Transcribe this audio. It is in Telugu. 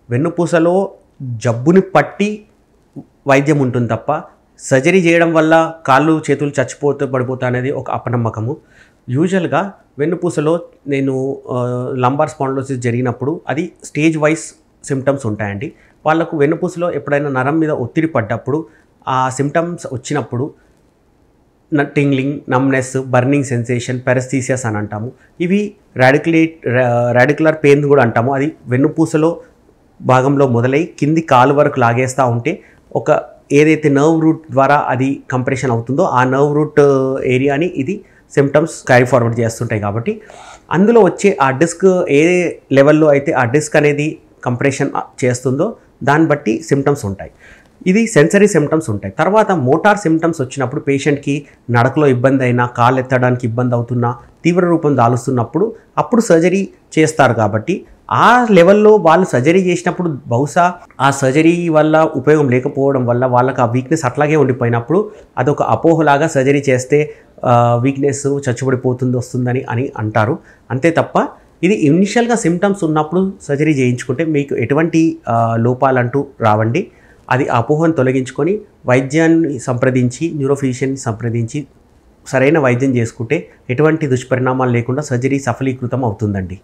వెన్నుపూసలో జబ్బుని పట్టి వైద్యం ఉంటుంది తప్ప సర్జరీ చేయడం వల్ల కాళ్ళు చేతులు పడిపోతా అనేది ఒక అపనమ్మకము. యూజువల్గా వెన్నుపూసలో నేను లంబార్ స్పాండిలోసిస్ జరిగినప్పుడు అది స్టేజ్ వైజ్ సిమ్టమ్స్ ఉంటాయండి. వాళ్ళకు వెన్నుపూసలో ఎప్పుడైనా నరం మీద ఒత్తిడి పడ్డప్పుడు ఆ సిమ్టమ్స్ వచ్చినప్పుడు టింగ్లింగ్, నమ్నెస్, బర్నింగ్ సెన్సేషన్, పెరస్థీసియస్ అని అంటాము. ఇవి రాడిక్యులర్ పెయిన్ కూడా అంటాము. అది వెన్నుపూసలో భాగంలో మొదలై కింది కాలు వరకు లాగేస్తూ ఉంటే ఒక ఏదైతే నర్వ్ రూట్ ద్వారా అది కంప్రెషన్ అవుతుందో ఆ నర్వ్ రూట్ ఏరియాని ఇది సిమ్టమ్స్ క్యారీ ఫార్వర్డ్ చేస్తుంటాయి. కాబట్టి అందులో వచ్చే ఆ డిస్క్ ఏ లెవెల్లో అయితే ఆ డిస్క్ అనేది కంప్రెషన్ చేస్తుందో దాన్ని బట్టి సిమ్టమ్స్ ఉంటాయి. ఇది సెన్సరీ సిమ్టమ్స్ ఉంటాయి. తర్వాత మోటార్ సిమ్టమ్స్ వచ్చినప్పుడు పేషెంట్కి నడకలో ఇబ్బంది అయినా, కాళ్ళు ఎత్తడానికి ఇబ్బంది అవుతున్నా, తీవ్ర రూపం దాలుస్తున్నప్పుడు అప్పుడు సర్జరీ చేస్తారు. కాబట్టి ఆ లెవెల్లో వాళ్ళు సర్జరీ చేసినప్పుడు బహుశా ఆ సర్జరీ వల్ల ఉపయోగం లేకపోవడం వల్ల వాళ్ళకి ఆ వీక్నెస్ అట్లాగే ఉండిపోయినప్పుడు అదొక అపోహలాగా సర్జరీ చేస్తే వీక్నెస్ వస్తుందని అంటారు. అంతే తప్ప ఇది ఇనిషియల్గా సిమ్టమ్స్ ఉన్నప్పుడు సర్జరీ చేయించుకుంటే మీకు ఎటువంటి లోపాలంటూ రావండి. అది అపోహను తొలగించుకొని వైద్యాన్ని సంప్రదించి, న్యూరోఫిజిషియన్ని సంప్రదించి సరైన వైద్యం చేసుకుంటే ఎటువంటి దుష్పరిణామాలు లేకుండా సర్జరీ సఫలీకృతం అవుతుందండి.